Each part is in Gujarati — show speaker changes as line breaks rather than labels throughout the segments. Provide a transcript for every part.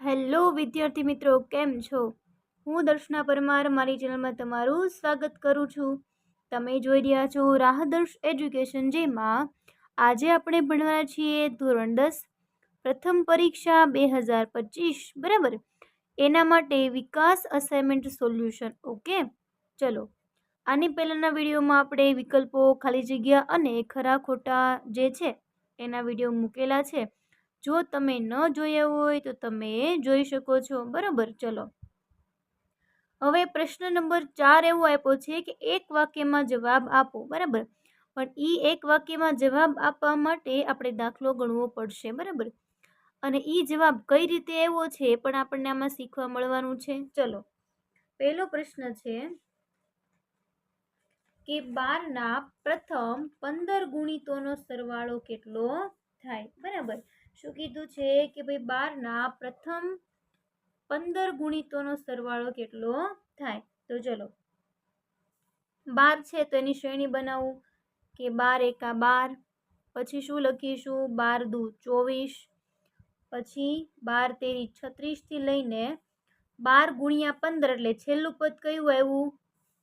હેલો વિદ્યાર્થી મિત્રો, કેમ છો? હું દર્શના પરમાર મારી ચેનલમાં તમારું સ્વાગત કરું છું. તમે જોઈ રહ્યા છો રાહદર્શ એજ્યુકેશન, જેમાં આજે આપણે ભણવાના છીએ ધોરણ 10 પ્રથમ પરીક્ષા 2025, બરાબર. એના માટે વિકાસ અસાઇનમેન્ટ સોલ્યુશન. ઓકે, ચલો. આની પહેલાંના વિડીયોમાં આપણે વિકલ્પો, ખાલી જગ્યા અને ખરા ખોટા જે છે એના વિડીયો મૂકેલા છે. જો તમે ન જોયા હોય તો તમે જોઈ શકો છો, બરાબર. ચલો, હવે પ્રશ્ન નંબર 4 એવો આપ્યો છે કે એક વાક્યમાં જવાબ આપો, બરાબર. પણ એક વાક્યમાં જવાબ આપવા માટે આપણે દાખલો ગણવો પડશે, બરાબર. અને જવાબ કઈ રીતે આવ્યો છે એ પણ આપણને આમાં શીખવા મળવાનું છે. ચલો, પહેલો પ્રશ્ન છે કે 12ના પ્રથમ 15 ગુણિતોનો સરવાળો કેટલો થાય, બરાબર. શું કીધું છે કે ભાઈ 12ના પ્રથમ 15 ગુણિતોનો સરવાળો કેટલો થાય. તો ચલો, 12 છે તો એની શ્રેણી બનાવું કે 12 એકા 12, પછી શું લખીશું 12 દુ 24, પછી 12 તેરી 36 થી લઈને 12 ગુણ્યા 15 એટલે છેલ્લું પદ કયું આવ્યું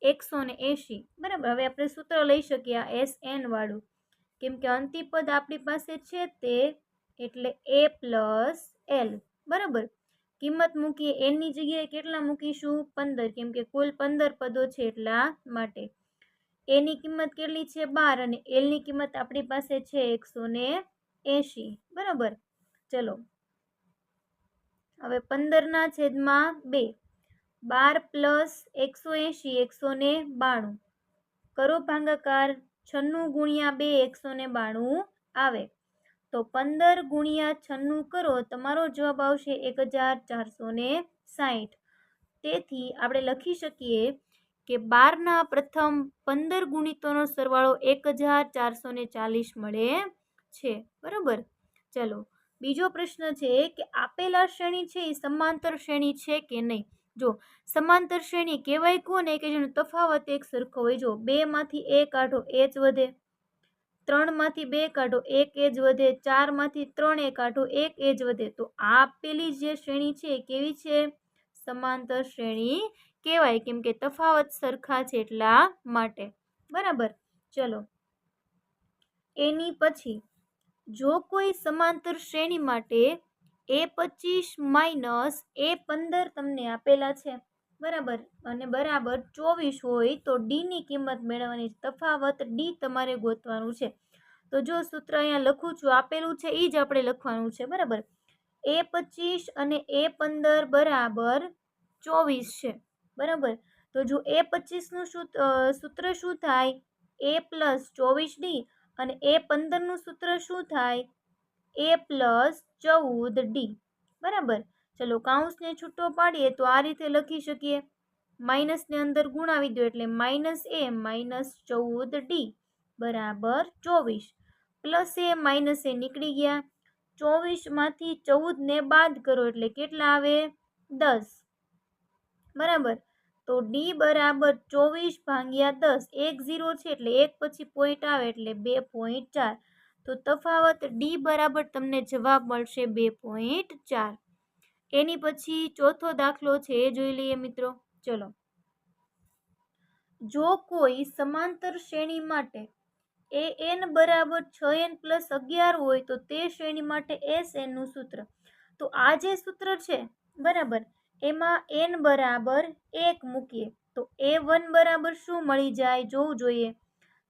180, બરાબર. હવે આપણે સૂત્ર લઈ શકીએ SN વાળું, કેમ કે અંતિમ પદ આપણી પાસે છે તે, એટલે A પ્લસ L, બરાબર. કિંમત મૂકીએ, n ની જગ્યાએ કેટલા મૂકીશું 15, કેમ કે કુલ 15 પદો છે એટલા માટે. a ની કિંમત કેટલી છે 12 અને l ની કિંમત આપણી પાસે છે 180, બરાબર. ચલો, હવે 15 ના છેદમાં 2, 12 પ્લસ 180 192, કરો ભાગાકાર, 96 ગુણ્યા 2 192 આવે. તો 15 ગુણ્યા 96 કરો, તમારો જવાબ આવશે 1460. તેથી આપણે લખી શકીએ કે 12ના પ્રથમ 15 ગુણિતોનો સરવાળો 1440 મળે છે, બરાબર. ચલો, બીજો પ્રશ્ન છે કે આપેલા શ્રેણી છે એ સમાંતર શ્રેણી છે કે નહીં. જો સમાંતર શ્રેણી કહેવાય કોને કે જેનો તફાવત એક સરખો હોય. જો 2 માંથી 1 કાઢો એ જ વધે, 3 માંથી 2 કાઢો 1 એ જ વધે, 4 માંથી 3 એ કાઢો 1 એ જ વધે. તો આ આપેલી જે શ્રેણી છે એ કેવી છે? સમાંતર શ્રેણી કહેવાય, કેમ કે તફાવત સરખા છે એટલા માટે, બરાબર. ચલો, એની પછી જો કોઈ સમાંતર શ્રેણી માટે A25 માઇનસ A15 તમને આપેલા છે, બરાબર, અને બરાબર 24 હોય તો ડી ની કિંમત મેળવવાની, તફાવત ડી તમારે ગોતવાનું છે. તો જો સૂત્ર અહીંયા લખું છું, આપેલું છે એ જ આપણે લખવાનું છે, બરાબર. A25 અને A15 બરાબર 24 છે, બરાબર. તો જો A25 નું સૂત્ર શું થાય A પ્લસ 24D, અને A15 નું સૂત્ર શું થાય A પ્લસ 14D, બરાબર. ચલો, કાઉન્સને છૂટો પાડીએ તો આ રીતે લખી શકીએ, માઇનસ ને અંદર ગુણાવી દો એટલે માઇનસ A માઇનસ 14D બરાબર 24, પ્લસ A માઇનસ A નીકળી ગયા, 24 માંથી 14 ને બાદ કરો એટલે કેટલા આવે 10, બરાબર. તો ડી બરાબર 24 ભાગ્યા 10, 1 0 છે એટલે 1 પછી પોઈન્ટ આવે એટલે 2.4. તો તફાવત ડી બરાબર તમને જવાબ મળશે 2.4. એની પછી ચોથો દાખલો છે એ જોઈ લઈએ મિત્રો. ચલો, જો કોઈ સમાંતર શ્રેણી માટે an બરાબર 6n પ્લસ 11 હોય તો તે શ્રેણી માટે SN નું સૂત્ર. તો આ જે સૂત્ર છે, બરાબર, એમાં n બરાબર 1 મૂકીએ તો A1 બરાબર શું મળી જાય જોવું જોઈએ.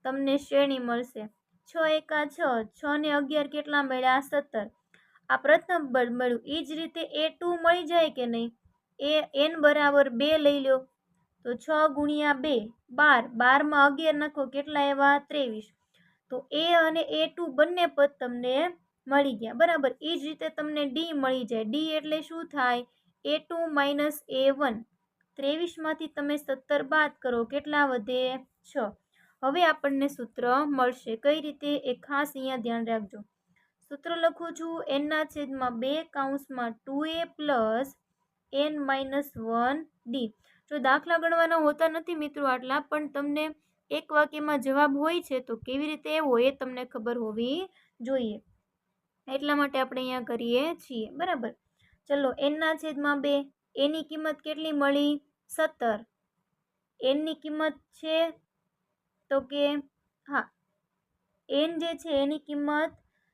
તમને શ્રેણી મળશે 6 એકા 6, 6 ને 11 કેટલા મળ્યા 17. આ પ્રથમ પદ મળ્યું. એ જ રીતે A2 મળી જાય કે નહીં. n બરાબર 2 લઈ લો તો 6 ગુણ્યા 2 12, 12 માં 11 નાખો કેટલા એવા 23. તો A અને A2 બંને પદ તમને મળી ગયા, બરાબર. એ જ રીતે તમને ડી મળી જાય. ડી એટલે શું થાય A2 માઇનસ A1. 23 માંથી તમે 17 બાદ કરો કેટલા વધે 6. હવે આપણને સૂત્ર મળશે કઈ રીતે એ ખાસ અહીંયા ધ્યાન રાખજો. સૂત્ર લખું છું n ના છેદમાં 2 કાઉન્સમાં 2a plus n minus 1d. જો દાખલા ગણવાના હોતા નથી મિત્રો આટલા, પણ તમને એક વાક્યમાં જવાબ હોય છે તો કેવી રીતે એવો એ તમને ખબર હોવી જોઈએ, એટલા માટે આપણે અહીંયા કરીએ છીએ, બરાબર. ચલો એનના છેદમાં 2, એની કિંમત કેટલી મળી? 17. એનની કિંમત છે તો કે હા એન જે છે એની કિંમત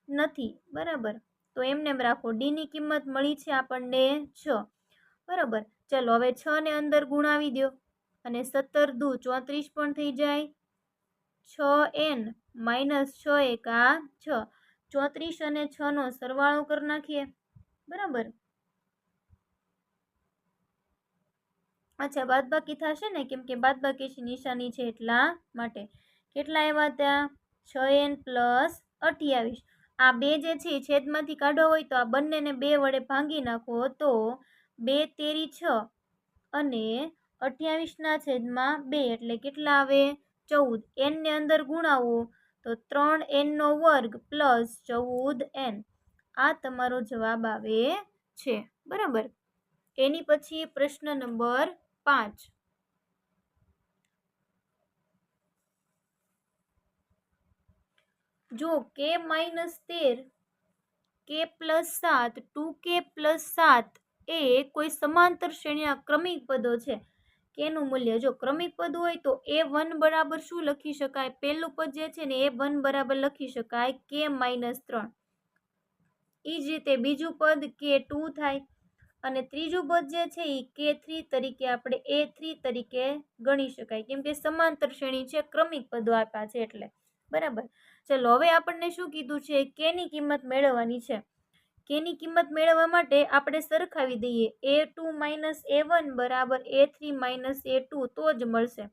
નથી, બરાબર, તો એમને એમ રાખો. ડીની કિંમત મળી છે આપણને 6, બરાબર. ચલો હવે 6 ને અંદર ગુણાવી દો અને 17 દુ 34 પણ થઈ જાય. 6n માઇનસ 6 એકા 6, 34 અને 6 નો સરવાળો કરી નાખીએ, બરાબર. અચ્છા, બાદબાકી થશે ને, કેમ કે બાદબાકી નિશાની છે એટલા માટે. કેટલા આવ્યા ત્યાં? 6n plus 28. આ બે જે છે છેદમાંથી કાઢો હોય તો આ બંનેને 2 વડે ભાંગી નાખો તો 2 તેરી 6 અને 28 ના છેદમાં 2 એટલે કેટલા આવે? 14. n ને અંદર ગુણાવો તો 3n નો વર્ગ પ્લસ 14n. આ તમારો જવાબ આવે છે, બરાબર. એની પછી પ્રશ્ન નંબર 5. જો k minus 13 k plus 7 2k plus 7 એ કોઈ સમાંતર શ્રેણીના ક્રમિક પદો છે. કેનું મૂલ્ય, જો ક્રમિક પદ હોય તો a1 બરાબર શું લખી શકાય? પહેલું પદ જે છે ને a1 બરાબર લખી શકાય k માઇનસ 3. એ જ રીતે બીજું પદ k2 થાય અને ત્રીજું પદ જે છે એ k3 તરીકે આપણે a3 તરીકે ગણી શકાય, કેમ કે સમાંતર શ્રેણી છે, ક્રમિક પદો આપ્યા છે એટલે, બરાબર. ચલો હવે આપણને શું કીધું છે? k ની કિંમત મેળવવાની છે. k ની કિંમત મેળવવા માટે આપણે સરખાવી દઈએ. a2 માઇનસ a1 બરાબર a3 માઇનસ a2 તો જ મળશે.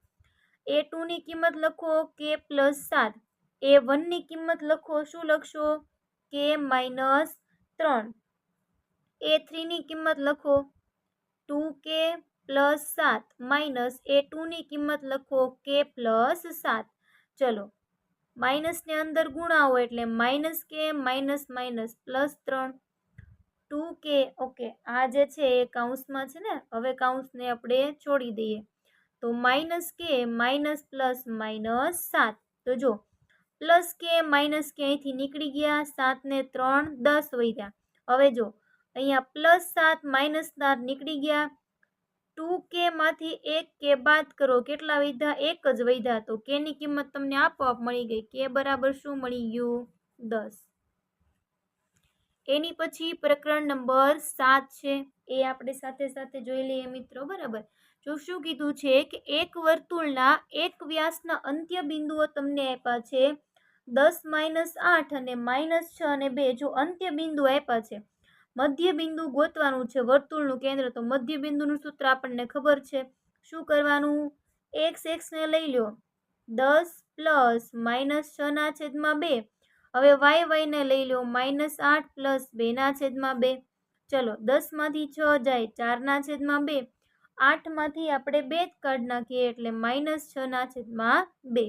a2 ની કિંમત લખો k પ્લસ 7, a1 ની કિંમત લખો, શું લખશો? k minus 3. a3 ની કિંમત લખો 2k પ્લસ 7 માઇનસ a2 ની કિંમત લખો k પ્લસ 7. ચલો માઇનસ ને અંદર ગુણાવો એટલે minus k minus minus plus 3 2k. Okay, આ જે છે એ કાઉન્સમાં છે ને, હવે કાઉન્સને આપણે છોડી દઈએ તો minus k minus plus minus 7. તો જો પ્લસ k માઇનસ k અહીંથી નીકળી ગયા, 7 ને 3 10 વધ્યા. હવે જો અહીંયા પ્લસ 7 માઇનસ 7 નીકળી ગયા, 2k માંથી 1k બાદ કરો, કેટલા વધ્યા? 1 જ વધ્યા. તો k ની કિંમત તમને આપોઆપ મળી ગઈ. k બરાબર શું મળી ગયું? 10. એની પછી પ્રકરણ નંબર 7 છે, એ આપણે સાથે સાથે જોઈ લઈએ મિત્રો, બરાબર. જો શું કીધું છે કે એક વર્તુળના એક વ્યાસના અંત્ય બિંદુઓ તમને આપ્યા છે 10 માઇનસ 8 અને માઇનસ 6 અને 2. જો અંત્ય બિંદુ આપ્યા છે, મધ્ય બિંદુ ગોતવાનું છે, વર્તુળનું કેન્દ્ર. તો મધ્ય બિંદુનું સૂત્ર આપણને ખબર છે. શું કરવાનું? x ને લઈ લો 10 પ્લસ માઇનસ 6 ના છેદમાં 2. હવે y ને લઈ લો માઇનસ 8 પ્લસ 2 ના છેદમાં 2. ચલો 10 માંથી 6 જાય 4 ના છેદમાં 2. 8 માંથી આપણે 2 કાઢી નાખીએ એટલે માઇનસ 6 ના છેદમાં 2.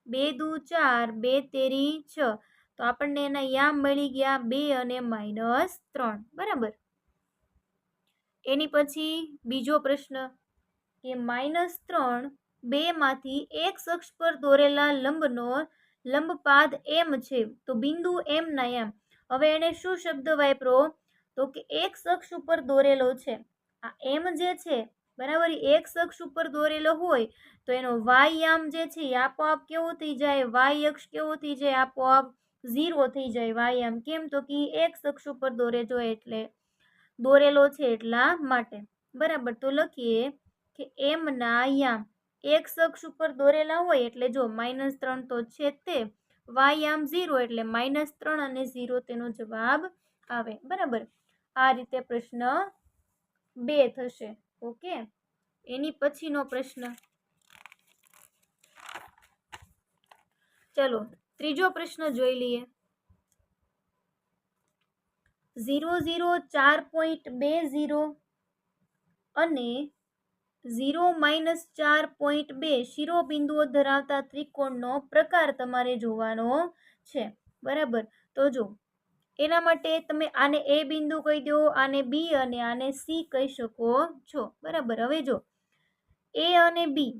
2 દુ 4, 2 તેરી 6. તો આપણને એના યામ મળી ગયા 2 અને માઇનસ 3, બરાબર. એની પછી બીજો પ્રશ્ન કે માઇનસ 3 2 માંથી x અક્ષ પર દોરેલા લંબનો લંબપાદ m છે, તો બિંદુ m ના યામ. હવે એને શું શબ્દ વાપરો? તો કે x અક્ષ ઉપર દોરેલો છે. આ m જે છે, બરાબર, x અક્ષ ઉપર દોરેલો હોય તો એનો y યામ જે છે એ આપોઆપ કેવો થઈ જાય? y અક્ષ કેવો થઈ જાય? આપોઆપ 0 થઈ જાય y યામ. કેમ? તો કે x અક્ષ ઉપર દોરેલો છે એટલા માટે, બરાબર. તો લખીએ કે m ના યામ x અક્ષ ઉપર દોરેલા હોય એટલે જો માઇનસ 3 તો છે તે, y યામ 0 એટલે માઇનસ 3 અને 0 તેનો જવાબ આવે, બરાબર. આ રીતે પ્રશ્ન 2 થશે. ઓકે, એની પછીનો પ્રશ્ન, ચલો ત્રીજો પ્રશ્ન જોઈ લઈએ. 0 0 4.20 અને 0 માઇનસ 4.2 શિરોબિંદુઓ ધરાવતા ત્રિકોણનો પ્રકાર તમારે જોવાનો છે, બરાબર. તો જો એના માટે તમે આને એ બિંદુ કહી દો, આને બી અને આને સી કહી શકો છો, બરાબર. હવે જો એ અને બી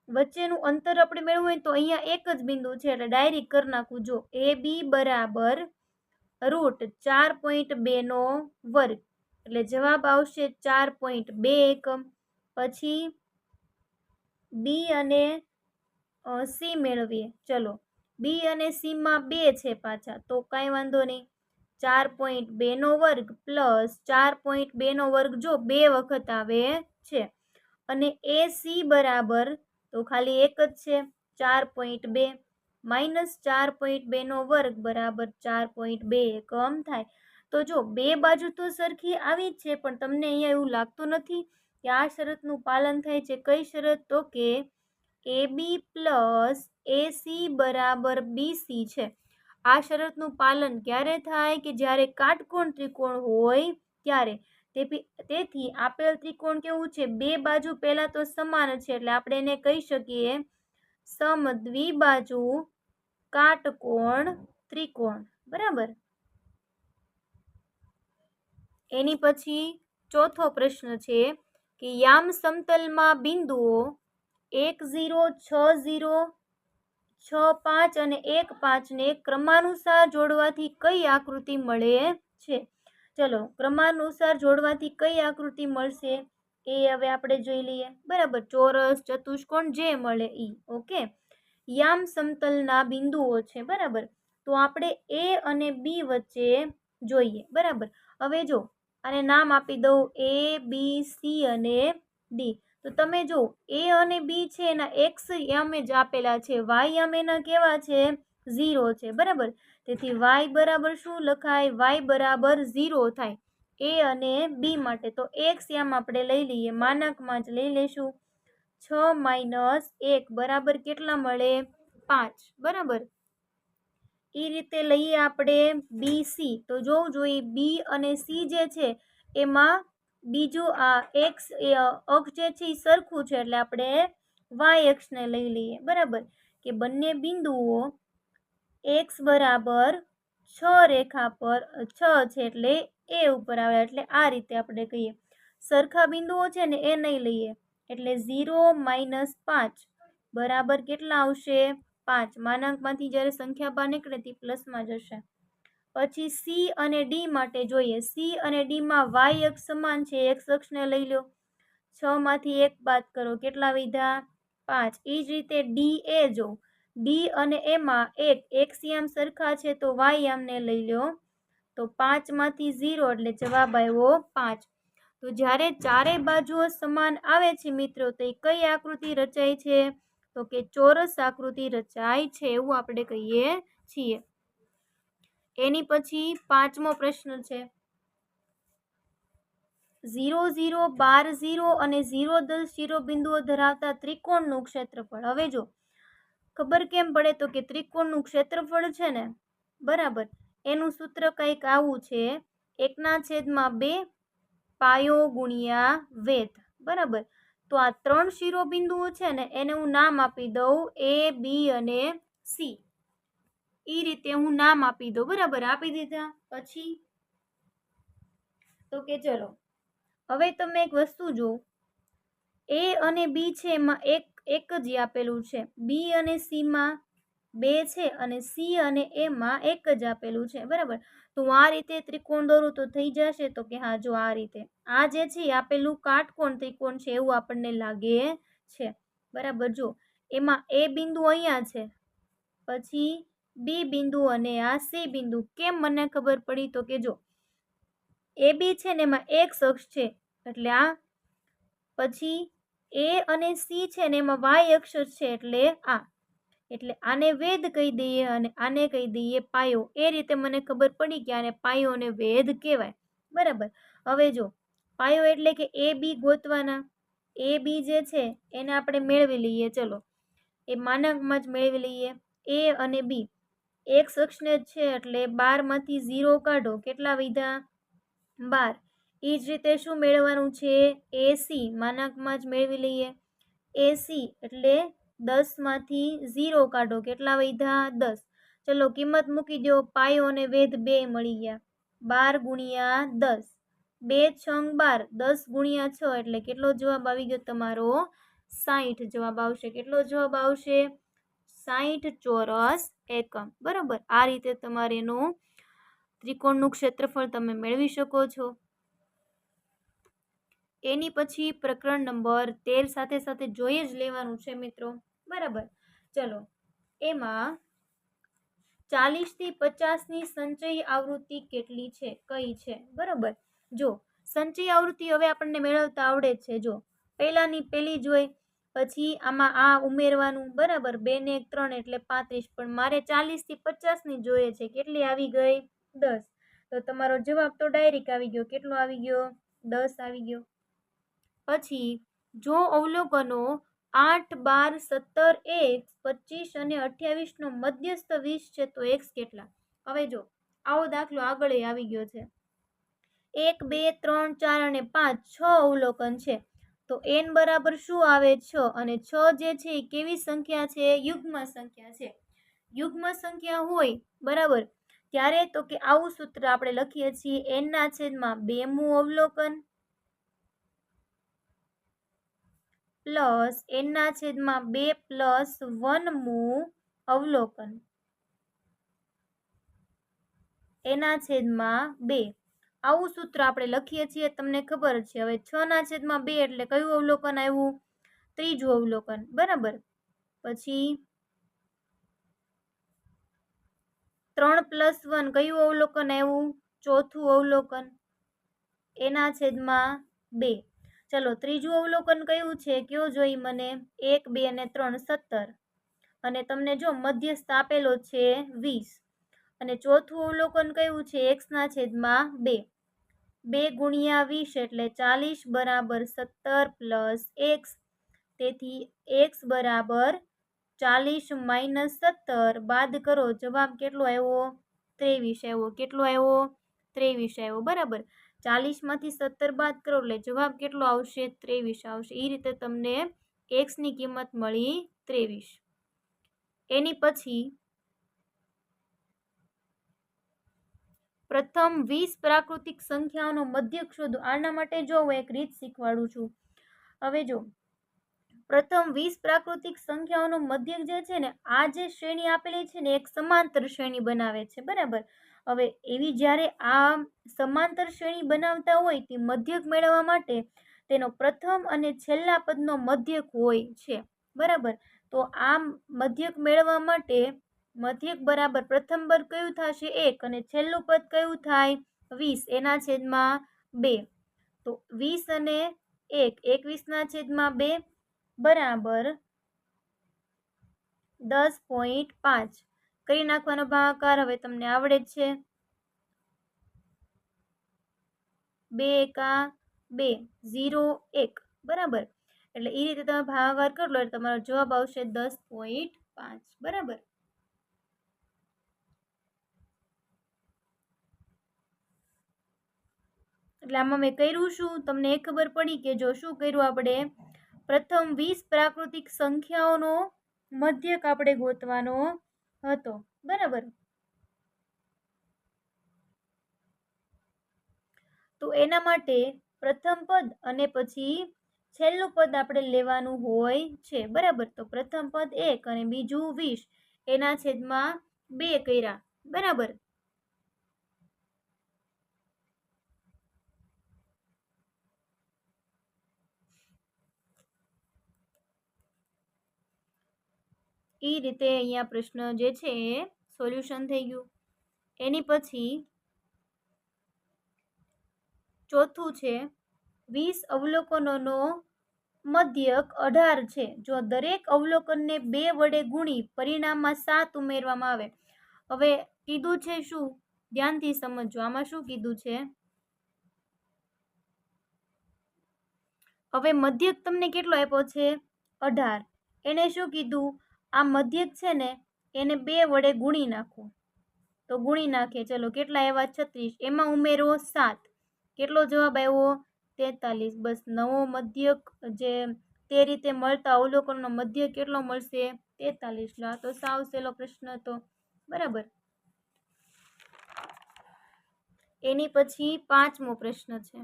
વચ્ચેનું અંતર આપણે મેળવવું હોય તો અહીંયા એક જ બિંદુ છે એટલે ડાયરેક્ટ કરી નાખું. જો એ બી બરાબર √4.2 નો વર્ગ એટલે જવાબ આવશે 4.2 એકમ. પછી બી અને સી મેળવીએ. ચલો, બી અને સી માં 2 છે પાછા, તો કાંઈ વાંધો નહીં. 4.2 નો વર્ગ પ્લસ 4.2 નો વર્ગ જો 2 વખત આવે છે, અને એ સી બરાબર તો ખાલી એક જ છે 4.2 માઇનસ 4.2 નો વર્ગ બરાબર 4.2 એકમ થાય. તો જો બે બાજુ તો સરખી આવી જ છે, પણ તમને અહીંયા એવું લાગતું નથી કે આ શરતનું પાલન થાય છે. કઈ શરત? તો કે AB પ્લસ AC બરાબર BC છે. આ શરતનું પાલન ક્યારે થાય? કે જ્યારે કાટકોણ ત્રિકોણ હોય ત્યારે. તેથી આપેલ ત્રિકોણ કેવું છે? બે બાજુ પહેલા તો સમાન છે, એટલે આપણે એને કહી શકીએ સમદ્વિબાજુ કાટકોણ ત્રિકોણ. બરાબર. એની પછી ચોથો પ્રશ્ન છે કે યામ સમતલમાં બિંદુઓ 1 0 6 0 6 5 અને 1 5 ને ક્રમાનુસાર જોડવાથી કઈ આકૃતિ મળે છે? ચલો, ક્રમાનુસાર જોડવાથી કઈ આકૃતિ મળશે એ હવે આપણે જોઈ લઈએ. બરાબર, ચોરસ, ચતુષ્કોણ જે મળે ઈ. ઓકે, યામ સમતલના બિંદુઓ છે. બરાબર, તો આપણે એ અને બી વચ્ચે જોઈએ. બરાબર, હવે જો આને નામ આપી દઉં A B C અને D. તો તમે જો એ અને બી છે એના એક્સ યામે જ આપેલા છે, વાય યામ એના કેવા છે? 0 છે. બરાબર, તેથી વાય બરાબર શું લખાય? વાય બરાબર 0 થાય એ અને બી માટે. તો એક્સ યામ આપણે લઈ લઈએ, માનકમાં જ લઈ લેશું. 6 માઇનસ 1 બરાબર કેટલા મળે? 5. બરાબર, એ રીતે લઈએ આપણે બી સી. તો જોવું જોઈએ બી અને સી જે છે એમાં બીજું આ એક્સ અક્ષ જે છે એ સરખું છે, એટલે આપણે વાય અક્ષને લઈ લઈએ. બરાબર, કે બંને બિંદુઓ એક્સ બરાબર 6 રેખા પર 6 છે, એટલે એ ઉપર આવે. એટલે આ રીતે આપણે કહીએ. સરખા બિંદુઓ છે ને એ નહીં લઈએ, એટલે 0 માઇનસ 5 બરાબર કેટલા આવશે? 5. માનાંકમાંથી જ્યારે સંખ્યા બહાર નીકળે તે પ્લસમાં જશે. પછી સી અને ડી માટે જોઈએ. સી અને ડી માં વાય અક્ષ સમાન છે, એક્સ અક્ષને લઈ લો. 6 માંથી 1 બાદ કરો, કેટલા વધ્યા? 5. એ જ રીતે ડી એ જો ડી અને એમાં એક્સ યામ સરખા છે, તો વાય યામને લઈ લો. તો 5 માંથી 0 એટલે જવાબ આવ્યો 5. તો જ્યારે ચારે બાજુઓ સમાન આવે છે મિત્રો, તો એ કઈ આકૃતિ રચાય છે? તો કે ચોરસ આકૃતિ રચાય છે, એવું આપણે કહીએ છીએ. એની પછી પાંચમો પ્રશ્ન છે 0 0 12 0 અને 0 10 શિરોબિંદુઓ ધરાવતા ત્રિકોણનું ક્ષેત્રફળ. હવે જો ખબર કેમ પડે? તો કે ત્રિકોણનું ક્ષેત્રફળ છે ને, બરાબર, એનું સૂત્ર કંઈક આવું છે 1/2 પાયો ગુણ્યા વેધ. બરાબર, તો આ 3 શિરોબિંદુઓ છે ને એને હું નામ આપી દઉં A B અને C. એ રીતે હું નામ આપી દઉં. બરાબર, આપી દીધા પછી તો કે ચલો હવે તમે એક વસ્તુ જો, એ અને બી છે એમાં એક જ આપેલું છે, બી અને સી માં 2 છે, અને સી અને એ માં એક જ આપેલું છે. બરાબર, તો હું આ રીતે ત્રિકોણ દોરું તો થઈ જશે? તો કે હા, જો આ રીતે. આ જે છે આપેલું કાટકોણ ત્રિકોણ છે એવું આપણને લાગે છે. બરાબર, જો એમાં એ બિંદુ અહીંયા છે, પછી બી બિંદુ અને આ સી બિંદુ. કેમ મને ખબર પડી? તો કે જો એ બી છે ને એમાં એક્સ અક્ષ છે, એટલે આ. પછી એ અને સી છે ને એમાં વાય અક્ષ છે, એટલે આ. એટલે આને વેધ કહી દઈએ અને આને કહી દઈએ પાયો. એ રીતે મને ખબર પડી કે આને પાયો અને વેધ કહેવાય. બરાબર, હવે જો પાયો એટલે કે એ બી ગોતવાના. એ બી જે છે એને આપણે મેળવી લઈએ. ચલો, એ માનકમાં જ મેળવી લઈએ. એ અને બી એક્સ અક્ષને જ છે, એટલે 12 માંથી 0 કાઢો, કેટલા વધ્યા? 12. એ જ રીતે શું મેળવવાનું છે? એસી માનકમાં જ મેળવી લઈએ. એસી એટલે 10 માંથી 0 કાઢો, કેટલા વધ્યા? 10. ચલો, કિંમત મૂકી દો. પાયો અને વેધ 2 મળી ગયા. 12 ગુણ્યા 10, 2 6 12, 10 ગુણ્યા 6 એટલે કેટલો જવાબ આવી ગયો તમારો? 60 જવાબ આવશે. કેટલો જવાબ આવશે? 60 ચોરસ એકમ. બરાબર, આ રીતે તમારે એનું ત્રિકોણનું ક્ષેત્રફળ તમે મેળવી શકો છો. એની પછી પ્રકરણ નંબર 13 સાથે સાથે જોઈ જ લેવાનું છે મિત્રો, બરાબર. ચલો, એમાં 40 થી 50 ની સંચય આવૃત્તિ કેટલી છે, કઈ છે, બરાબર. જો સંચય આવૃત્તિ હવે આપણને મેળવતા આવડે છે. જો પહેલી જોઈ, પછી આમાં આ ઉમેરવાનું, બરાબર. 2 ને 1 3 એટલે 35, પણ મારે 40 થી 50 ની જોઈએ છે. કેટલી આવી ગઈ? 10. તો તમારો જવાબ તો ડાયરેક્ટ આવી ગયો. કેટલો આવી ગયો? 10 આવી ગયો. પછી જો અવલોકનો 8, 12, 17, x, 25 અને 28 નો મધ્યસ્થ 20 છે, તો x કેટલા? હવે જો આવો દાખલો આગળ આવી ગયો છે. 1, 2, 3, 4 અને 5 6 અવલોકન છે. તો n બરાબર શું આવે? 6. અને 6 જે છે એ કેવી સંખ્યા છે? યુગ્મ સંખ્યા છે. યુગ્મ સંખ્યા હોય, બરાબર, ત્યારે તો કે આવું સૂત્ર આપણે લખીએ છીએ, n ના છેદમાં 2 મું અવલોકન પ્લસ n ના છેદમાં 2 પ્લસ 1 મું અવલોકન એના છેદમાં 2. આવું સૂત્ર આપણે લખીએ છીએ, તમને ખબર છે. હવે 6 ના છેદમાં 2 એટલે કયું અવલોકન આવ્યું? ત્રીજું અવલોકન, બરાબર. પછી 3 પ્લસ 1 કયું અવલોકન આવ્યું? ચોથું અવલોકન એના છેદમાં 2. ચલો, ત્રીજું અવલોકન કયું છે? કયો જોઈ મને? 1, 2 અને 3 17, અને તમને જો મધ્યસ્થ આપેલો છે 20. અને ચોથું અવલોકન કયું છે? x ના છેદમાં 2. 2 ગુણ્યા 20 એટલે 40 બરાબર 17 પ્લસ x. તેથી x બરાબર 40 માઇનસ 17 બાદ કરો, જવાબ કેટલો આવ્યો? 23 આવ્યો. કેટલો આવ્યો? 23 આવ્યો, બરાબર. 40 માંથી 17 બાદ કરો એટલે જવાબ કેટલો આવશે? 23 આવશે. એ રીતે તમને x ની કિંમત મળી 23. એની પછી પ્રથમ 20 પ્રાકૃતિક સંખ્યાઓનો મધ્યક શોધો. આના માટે જો હું એક રીત શીખવાડું છું. હવે જો પ્રથમ 20 પ્રાકૃતિક સંખ્યાઓનો મધ્યક જે છે ને, આ જે શ્રેણી આપેલી છે ને, એક સમાંતર શ્રેણી બનાવે છે, બરાબર. હવે એવી જ્યારે આ સમાંતર શ્રેણી બનાવતા હોય તે મધ્યક મેળવવા માટે તેનો પ્રથમ અને છેલ્લા પદનો મધ્યક હોય છે, બરાબર. તો આ મધ્યક મેળવવા માટે મધ્યક બરાબર પ્રથમ પદ કયું થશે? 1, અને છેલ્લું પદ કયું થાય? 20 એના છેદમાં 2. તો 20 અને 1 21 ના છેદમાં 2 બરાબર 10.5. કરી નાખવાનો ભાગાકાર. હવે તમને આવડે જ છે. 2 એકા 2 0 1, બરાબર. એટલે એ રીતે તમે ભાગાકાર કરો એટલે તમારો જવાબ આવશે 10.5, બરાબર. એટલે આમાં મેં કર્યું શું? તમને એ ખબર પડી કે જો શું કર્યું આપણે? પ્રથમ 20 પ્રાકૃતિક સંખ્યાઓનો મધ્યક આપણે ગોતવાનો હતો, બરાબર. તો એના માટે પ્રથમ પદ અને પછી છેલ્લું પદ આપણે લેવાનું હોય છે, બરાબર. તો પ્રથમ પદ 1 અને બીજું 20 એના છેદમાં 2 કર્યા, બરાબર. એ રીતે અહીંયા પ્રશ્ન જે છે એ સોલ્યુશન થઈ ગયું. એની પછી ચોથું છે 20 અવલોકનોનો મધ્યક 18 છે. જો દરેક અવલોકનને 2 વડે ગુણી પરિણામમાં 7 ઉમેરવામાં આવે. હવે કીધું છે શું? ધ્યાનથી સમજો. આમાં શું કીધું છે? હવે મધ્યક તમને કેટલો આપ્યો છે? 18. એને શું કીધું? આ મધ્યક છે ને એને 2 વડે ગુણી નાખો. તો ગુણી નાખે. ચલો, કેટલા આવ્યા? 36. એમાં ઉમેરો 7. કેટલો જવાબ આવ્યો? 43. બસ, નવો મધ્યક જે તે રીતે મળતા અવલોકનનો મધ્યક કેટલો મળશે? 43. આ તો સાવ સહેલો પ્રશ્ન હતો, બરાબર. એની પછી 5મો પ્રશ્ન છે.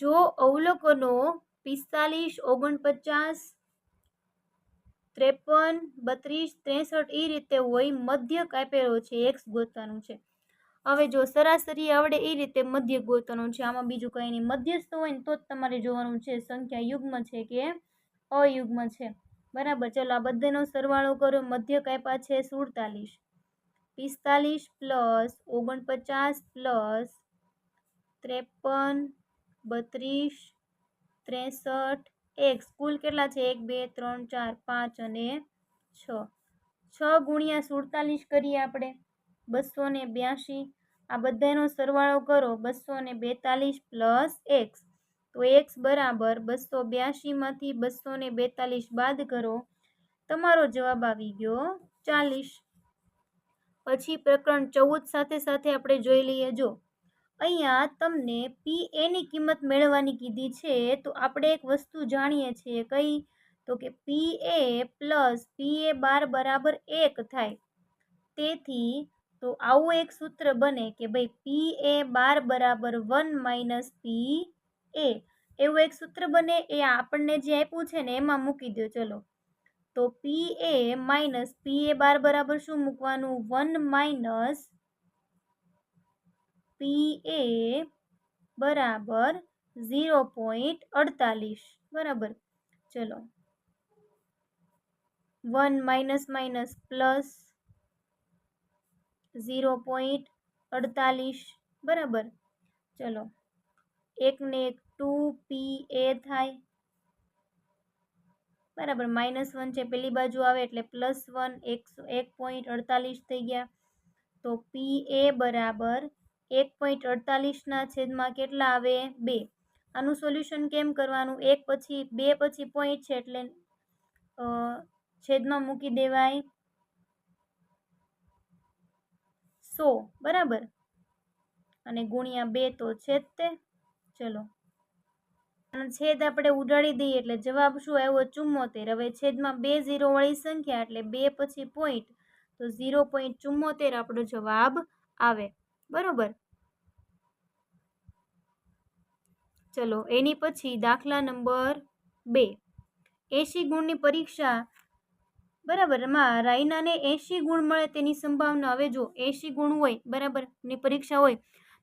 જો અવલોકનો 45, 49, 53, 32, 63 એ રીતે હોય, મધ્યક આપેલો છે, x ગોતવાનું છે. હવે જો સરાસરી આવડે એ રીતે મધ્ય ગોતવાનો છે, આમાં બીજું કંઈ નહીં. મધ્યસ્થ હોય ને તો જ તમારે જોવાનું છે સંખ્યા યુગ્મ છે કે અયુગ્મ છે. બરાબર. ચલો આ બધાનો સરવાળો કરો. મધ્ય કાપ્યા છે 47, 45 પ્લસ 49 પ્લસ 53, 32, 63, x કુલ કેટલા છે? 1 2 3 4 5 અને 6. 6 ગુણ્યા 47 કરીએ આપણે 282. આ બધાનો સરવાળો કરો 242 પ્લસ x. તો x બરાબર 282 માંથી 242 બાદ કરો, તમારો જવાબ આવી ગયો 40. પછી પ્રકરણ 14 સાથે સાથે આપણે જોઈ લઈએ. જો અહીંયા તમને PA ની કિંમત મેળવવાની કીધી છે, તો આપણે એક વસ્તુ જાણીએ છીએ. કઈ? તો કે PA પ્લસ PA બરાબર 1 થાય. તેથી તો આવું એક સૂત્ર બને કે ભાઈ PA બરાબર 1 માઇનસ PA. એવું એક સૂત્ર બને. એ આપણને જે આપ્યું છે ને એમાં મૂકી દો. ચલો તો PA માઇનસ PA બરાબર શું મૂકવાનું? 1 માઇનસ PA બરાબર 0.48. બરાબર. ચલો 1 માઇનસ માઇનસ પ્લસ 0.48. બરાબર. ચલો 1 ને 1 2PA થાય. બરાબર. -1 છે પેલી બાજુ આવે એટલે +1, 1.48 થઈ ગયા. તો PA બરાબર 1.48 ના છેદમાં કેટલા આવે? 2. આનું સોલ્યુશન કેમ કરવાનું? 1 પછી 2 પછી પોઈન્ટ છે એટલે છેદમાં મૂકી દેવાય 100. બરાબર. અને ગુણ્યા 2 તો છે જ તે. ચલો છેદ આપણે ઉડાડી દઈએ એટલે જવાબ શું આવ્યો? 74. હવે છેદમાં 2 0 વાળી સંખ્યા એટલે 2 પછી પોઈન્ટ તો 0.74 આપણો જવાબ આવે. બરોબર. ચલો એની પછી દાખલા નંબર 2. 80 ગુણની પરીક્ષા. બરાબર. માં રાયનાને 80 ગુણ મળે તેની સંભાવના. હવે જો 80 ગુણ હોય બરાબર ની પરીક્ષા હોય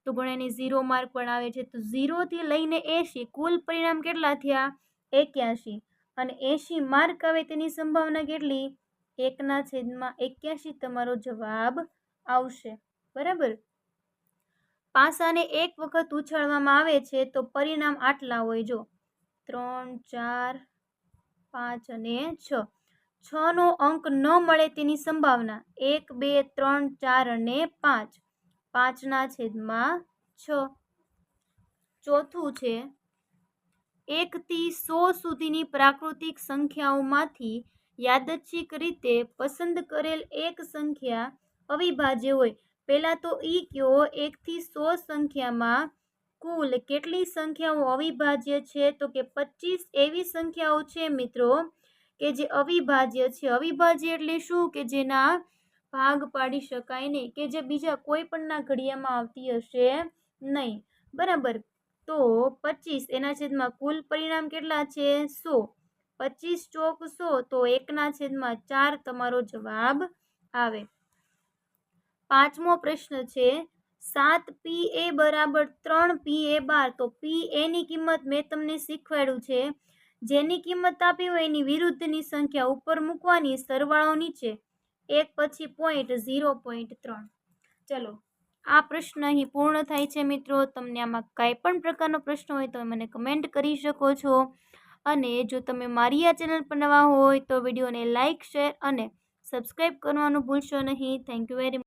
તો ગણાને 0 માર્ક પણ આવે છે. તો 0 થી લઈને 80 કુલ પરિણામ કેટલા થયા? 81. અને 80 માર્ક આવે તેની સંભાવના કેટલી? 1/81 તમારો જવાબ આવશે. બરાબર. પાસાને એક વખત ઉછાળવામાં આવે છે તો પરિણામ આટલા હોય. જો 3 4 5 અને 6. 6 નો અંક ન મળે તેની સંભાવના 1 2 3 4 અને 5. 5/6. ચોથું છે 1 થી 100 સુધીની પ્રાકૃતિક સંખ્યાઓમાંથી યાદચ્છિક રીતે પસંદ કરેલ એક સંખ્યા અવિભાજ્ય હોય. પહેલા તો ઈ કયો 1 થી 100 સંખ્યામાં કુલ કેટલી સંખ્યાઓ અવિભાજ્ય છે? તો કે 25 એવી સંખ્યાઓ છે મિત્રો કે જે અવિભાજ્ય છે. અવિભાજ્ય એટલે શું? કે જેના ભાગ પાડી શકાય નહીં, કે જે બીજા કોઈ પણના ઘડિયામાં આવતી હશે નહીં. બરાબર. તો 25 એના છેદમાં કુલ પરિણામ કેટલા છે? 100. 25 ચોક 100 તો 1/4 તમારો જવાબ આવે. પાંચમો પ્રશ્ન છે 7PA બરાબર 3PA12. તો PA ની કિંમત મેં તમને શીખવાડ્યું છે. જેની કિંમત આપી હોય એની વિરુદ્ધની સંખ્યા ઉપર મૂકવાની, સરવાળો નીચે, 1 પછી પોઈન્ટ 0.3. ચલો આ પ્રશ્ન અહીં પૂર્ણ થાય છે મિત્રો. તમને આમાં કાંઈ પણ પ્રકારનો પ્રશ્ન હોય તો મને કમેન્ટ કરી શકો છો. અને જો તમે મારી આ ચેનલ પર નવા હોય તો વિડીયોને લાઇક, શેર અને સબસ્ક્રાઈબ કરવાનું ભૂલશો નહીં. Thank you very much.